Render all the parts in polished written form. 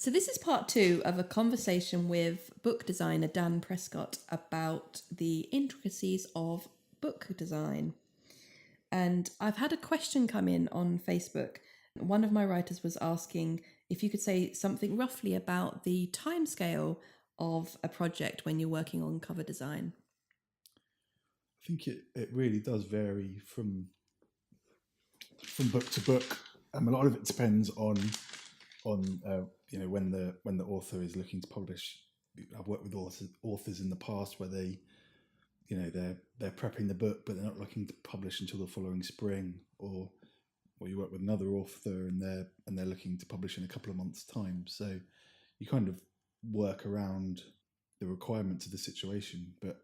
So this is part 2 of a conversation with book designer Dan Prescott about the intricacies of book design. And I've had a question come in on Facebook. One of my writers was asking if you could say something roughly about the timescale of a project when you're working on cover design. I think it really does vary from book to book. A lot of it depends on when the author is looking to publish. I've worked with authors in the past where they're prepping the book, but they're not looking to publish until the following spring, or you work with another author and they're looking to publish in a couple of months' time. So you kind of work around the requirements of the situation. But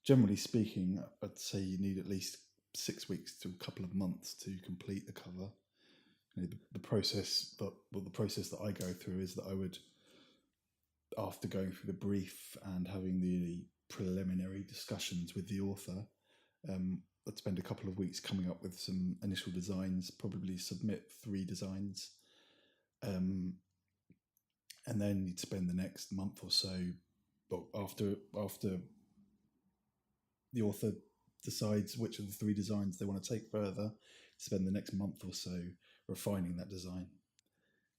generally speaking, I'd say you need at least 6 weeks to a couple of months to complete the cover. The process that I go through is that I would, after going through the brief and having the preliminary discussions with the author, I'd spend a couple of weeks coming up with some initial designs, probably submit 3 designs, and then you'd spend the next month or so, but after the author decides which of the 3 designs they want to take further, spend the next month or so refining that design,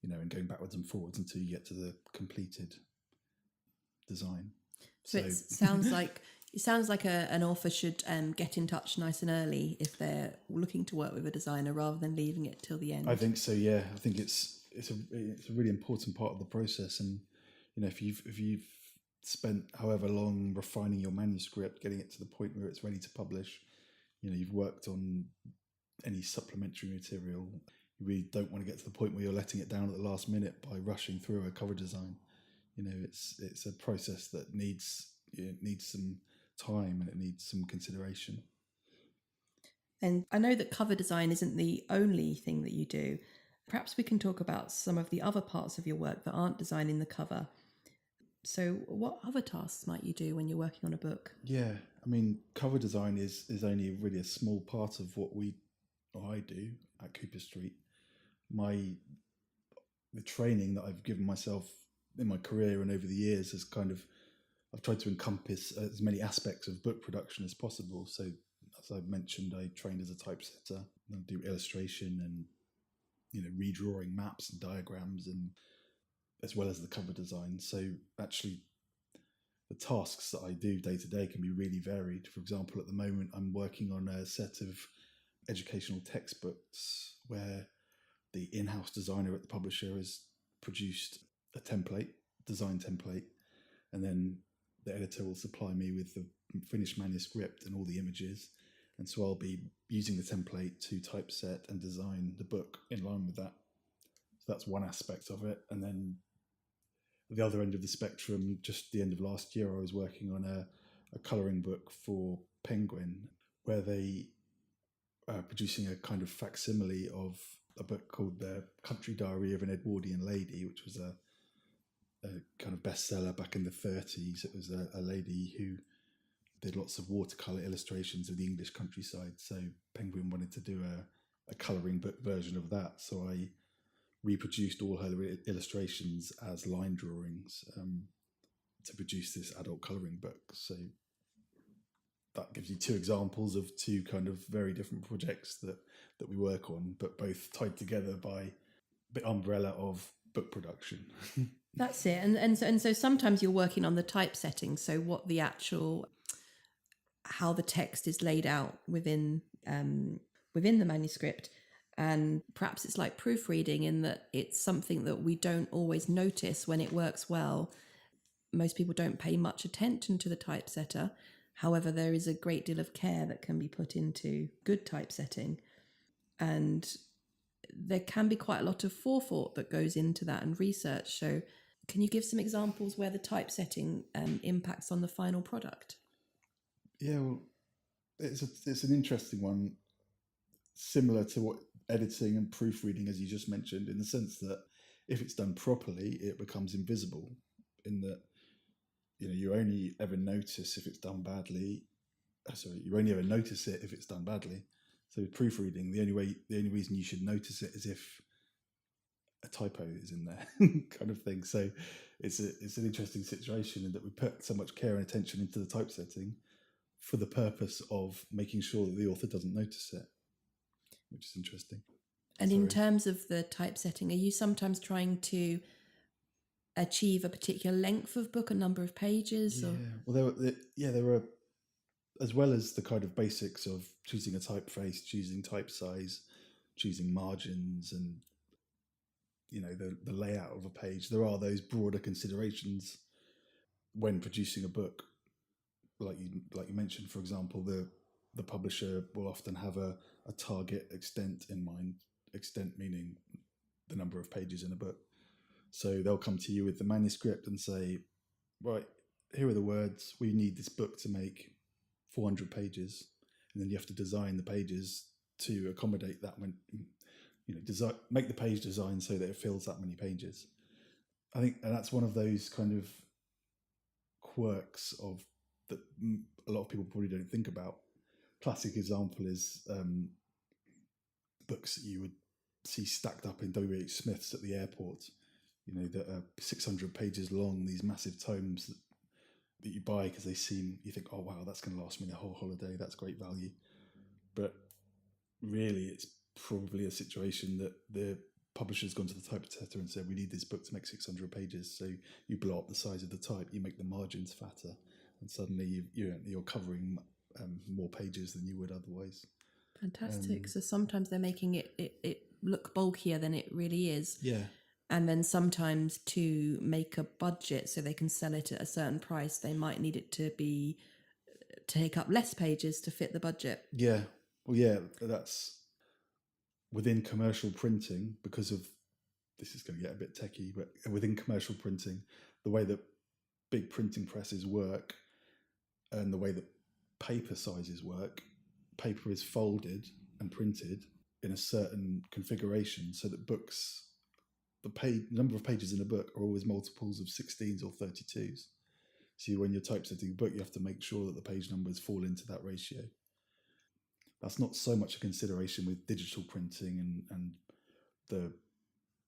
and going backwards and forwards until you get to the completed design. So it sounds like an author should get in touch nice and early if they're looking to work with a designer, rather than leaving it till the end. I think so. Yeah, I think it's a really important part of the process, and if you've spent however long refining your manuscript, getting it to the point where it's ready to publish, you've worked on any supplementary material. You really don't want to get to the point where you're letting it down at the last minute by rushing through a cover design. It's a process that needs some time and it needs some consideration. And I know that cover design isn't the only thing that you do. Perhaps we can talk about some of the other parts of your work that aren't designing the cover. So what other tasks might you do when you're working on a book? Yeah, cover design is only really a small part of what I do at Cooper Street. The training that I've given myself in my career and over the years has I've tried to encompass as many aspects of book production as possible. So as I mentioned, I trained as a typesetter, and I do illustration and redrawing maps and diagrams, and as well as the cover design. So actually the tasks that I do day to day can be really varied. For example, at the moment I'm working on a set of educational textbooks where the in-house designer at the publisher has produced a design template, and then the editor will supply me with the finished manuscript and all the images, and so I'll be using the template to typeset and design the book in line with that. So that's one aspect of it. And then at the other end of the spectrum, just the end of last year, I was working on a colouring book for Penguin, where they are producing a kind of facsimile of a book called The Country Diary of an Edwardian Lady, which was a kind of bestseller back in the 30s. It was a lady who did lots of watercolour illustrations of the English countryside. So Penguin wanted to do a colouring book version of that. So I reproduced all her illustrations as line drawings to produce this adult colouring book. So that gives you 2 examples of 2 kind of very different projects that we work on, but both tied together by the umbrella of book production. That's it. And so sometimes you're working on the typesetting, so what the actual, how the text is laid out within the manuscript. And perhaps it's like proofreading, in that it's something that we don't always notice when it works well. Most people don't pay much attention to the typesetter. However, there is a great deal of care that can be put into good typesetting. And there can be quite a lot of forethought that goes into that, and research. So can you give some examples where the typesetting impacts on the final product? Yeah, well, it's an interesting one, similar to what editing and proofreading, as you just mentioned, in the sense that if it's done properly, it becomes invisible, in that you only ever notice if it's done badly. You only ever notice it if it's done badly. So with proofreading, the only reason you should notice it is if a typo is in there kind of thing. So it's an interesting situation in that we put so much care and attention into the typesetting for the purpose of making sure that the author doesn't notice it, which is interesting. And in terms of the typesetting, are you sometimes trying to achieve a particular length of book, a number of pages? Yeah, or? well, there were, as well as the kind of basics of choosing a typeface, choosing type size, choosing margins, and the layout of a page. There are those broader considerations when producing a book, like you mentioned. For example, the publisher will often have a target extent in mind. Extent meaning the number of pages in a book. So they'll come to you with the manuscript and say, right, here are the words. We need this book to make 400 pages. And then you have to design the pages to accommodate that. When make the page design so that it fills that many pages. I think, and that's one of those kind of quirks of that a lot of people probably don't think about. Classic example is books that you would see stacked up in W.H. Smith's at the airport, that are 600 pages long, these massive tomes that you buy because you think, oh wow, that's going to last me the whole holiday, that's great value. But really it's probably a situation that the publisher's gone to the typesetter and said, we need this book to make 600 pages. So you blow up the size of the type, you make the margins fatter, and suddenly you're covering more pages than you would otherwise. Fantastic. So sometimes they're making it look bulkier than it really is. Yeah. And then sometimes to make a budget so they can sell it at a certain price, they might need it to take up less pages to fit the budget. Yeah. Well, yeah, that's within commercial printing, because of, this is going to get a bit techie, but within commercial printing, the way that big printing presses work and the way that paper sizes work, paper is folded and printed in a certain configuration so that books, the number of pages in a book are always multiples of 16s or 32s. So when you're typesetting a book, you have to make sure that the page numbers fall into that ratio. That's not so much a consideration with digital printing and the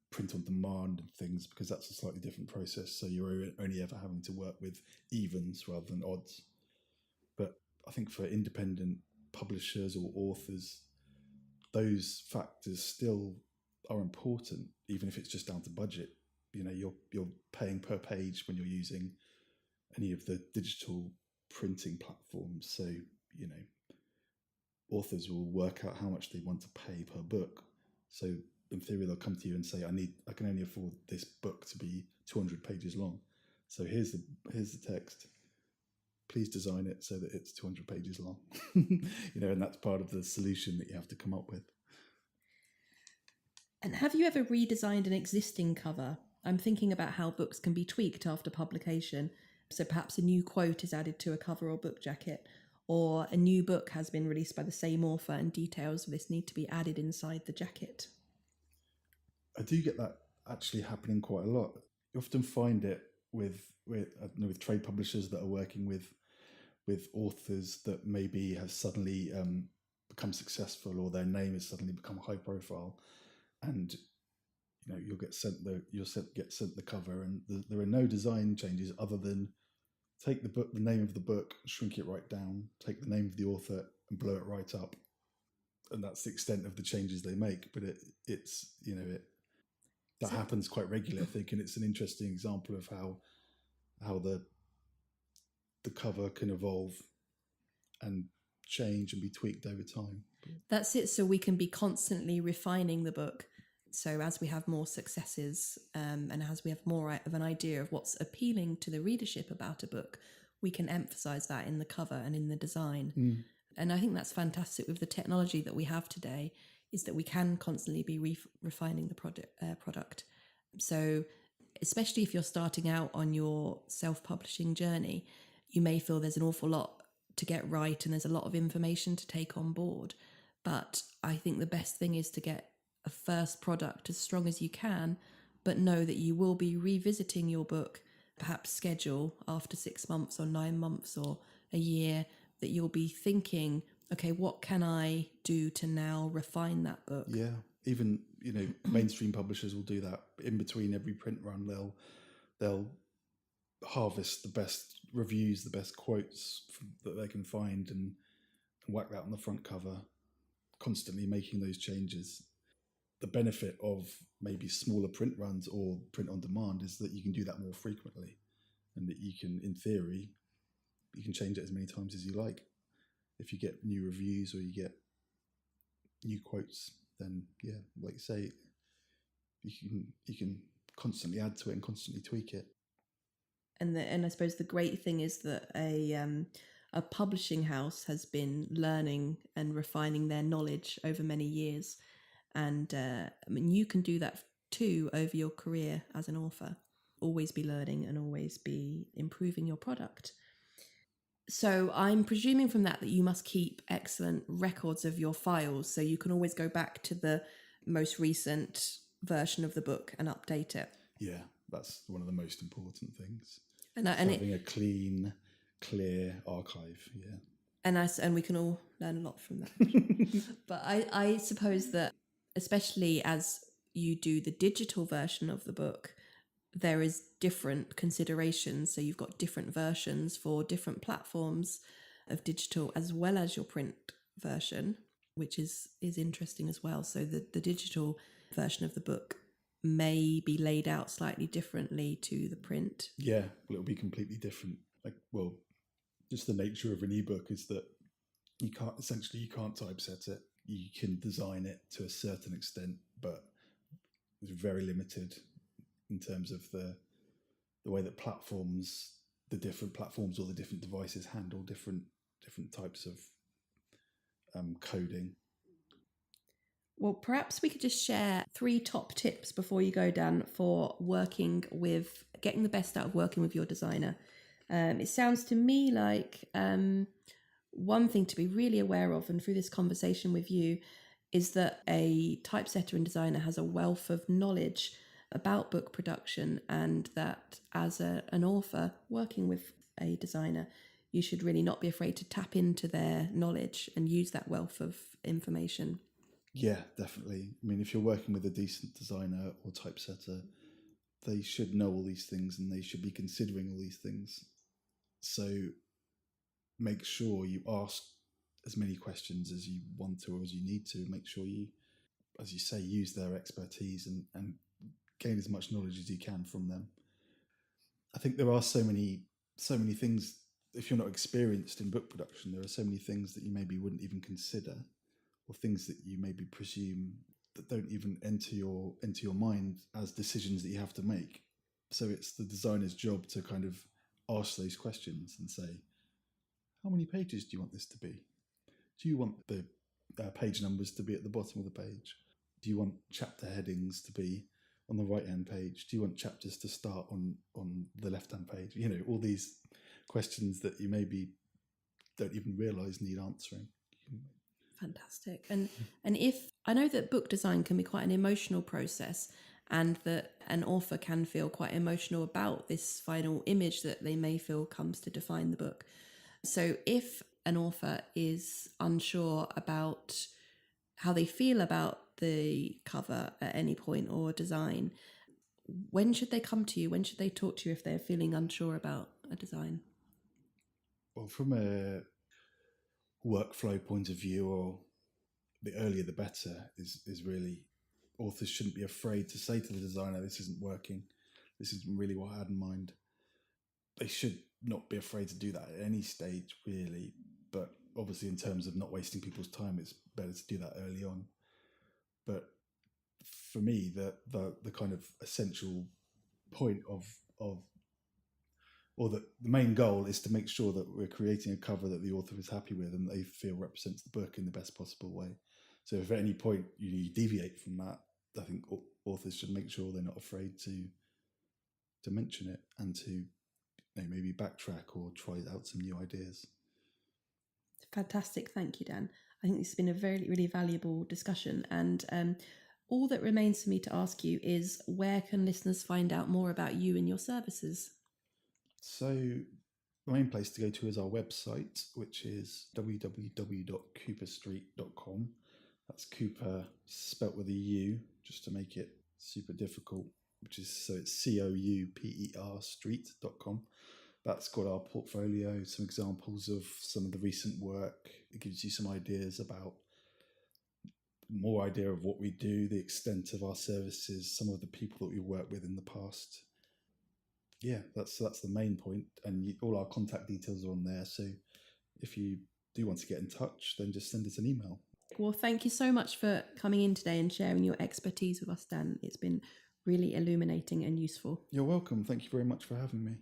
print on demand and things, because that's a slightly different process. So you're only ever having to work with evens rather than odds. But I think for independent publishers or authors, those factors still are important, even if it's just down to budget. You're paying per page when you're using any of the digital printing platforms. So, authors will work out how much they want to pay per book. So in theory, they'll come to you and say, I can only afford this book to be 200 pages long. So here's the text. Please design it so that it's 200 pages long. And that's part of the solution that you have to come up with. And have you ever redesigned an existing cover? I'm thinking about how books can be tweaked after publication. So perhaps a new quote is added to a cover or book jacket, or a new book has been released by the same author and details of this need to be added inside the jacket. I do get that actually happening quite a lot. You often find it with trade publishers that are working with authors that maybe have suddenly become successful, or their name has suddenly become high profile, and you'll get sent the cover, and there are no design changes other than take the name of the book, shrink it right down, take the name of the author and blow it right up, and that's the extent of the changes they make. But that happens quite regularly, I think, and it's an interesting example of how the cover can evolve and change and be tweaked over time. That's it. So we can be constantly refining the book. So as we have more successes and as we have more of an idea of what's appealing to the readership about a book, we can emphasize that in the cover and in the design. And I think that's fantastic with the technology that we have today, is that we can constantly be refining the product. So especially if you're starting out on your self-publishing journey, you may feel there's an awful lot to get right and there's a lot of information to take on board. But I think the best thing is to get a first product as strong as you can, but know that you will be revisiting your book, perhaps schedule after 6 months or 9 months or a year, that you'll be thinking, okay, what can I do to now refine that book? Yeah. Even mainstream publishers will do that. In between every print run, they'll harvest the best reviews, the best quotes that they can find, and whack that on the front cover, constantly making those changes. The benefit of maybe smaller print runs or print on demand is that you can do that more frequently, and that you can, in theory, you can change it as many times as you like. If you get new reviews or you get new quotes, then yeah, like you say, you can constantly add to it and constantly tweak it. And I suppose the great thing is that a publishing house has been learning and refining their knowledge over many years, and I mean, you can do that too over your career as an author. Always be learning and always be improving your product. So I'm presuming from that you must keep excellent records of your files, so you can always go back to the most recent version of the book and update it. Yeah, that's one of the most important things. And having a clean, clear archive. Yeah, and we can all learn a lot from that. But I suppose that, especially as you do the digital version of the book, there is different considerations. So you've got different versions for different platforms of digital, as well as your print version, which is interesting as well. So the digital version of the book may be laid out slightly differently to the print. Yeah, well, it'll be completely different. Just the nature of an ebook is that you can't typeset it. You can design it to a certain extent, but it's very limited in terms of the way that the different platforms or the different devices handle different types of coding. Well, perhaps we could just share 3 top tips before you go, Dan, for getting the best out of working with your designer. It sounds to me like one thing to be really aware of, and through this conversation with you, is that a typesetter and designer has a wealth of knowledge about book production, and that as an author working with a designer, you should really not be afraid to tap into their knowledge and use that wealth of information. Yeah, definitely. I mean, if you're working with a decent designer or typesetter, they should know all these things and they should be considering all these things. So make sure you ask as many questions as you want to or as you need to. Make sure you, as you say, use their expertise and gain as much knowledge as you can from them. I think there are so many things. If you're not experienced in book production, there are so many things that you maybe wouldn't even consider, or things that you maybe presume that don't even enter your mind as decisions that you have to make. So it's the designer's job to kind of ask those questions and say, how many pages do you want this to be? Do you want the page numbers to be at the bottom of the page? Do you want chapter headings to be on the right-hand page? Do you want chapters to start on the left-hand page? All these questions that you maybe don't even realise need answering. Fantastic. And if I know that book design can be quite an emotional process, and that an author can feel quite emotional about this final image that they may feel comes to define the book. So if an author is unsure about how they feel about the cover at any point or design, when should they come to you? When should they talk to you if they're feeling unsure about a design? Well, from a workflow point of view, or the earlier the better, is really, authors shouldn't be afraid to say to the designer, this isn't working, this isn't really what I had in mind. They should not be afraid to do that at any stage, really. But obviously, in terms of not wasting people's time, it's better to do that early on. But for me, the kind of essential point or the main goal is to make sure that we're creating a cover that the author is happy with and they feel represents the book in the best possible way. So if at any point you deviate from that, I think authors should make sure they're not afraid to mention it and to maybe backtrack or try out some new ideas. Fantastic. Thank you, Dan. I think this has been a very, really valuable discussion. And all that remains for me to ask you is, where can listeners find out more about you and your services? So the main place to go to is our website, which is www.cooperstreet.com. That's Cooper spelt with a U, just to make it super difficult, so it's COUPER street.com. That's got our portfolio, some examples of some of the recent work. It gives you some ideas about more idea of what we do, the extent of our services, some of the people that we worked with in the past. Yeah, that's the main point, and all our contact details are on there. So if you do want to get in touch, then just send us an email. Well, thank you so much for coming in today and sharing your expertise with us, Dan. It's been really illuminating and useful. You're welcome. Thank you very much for having me.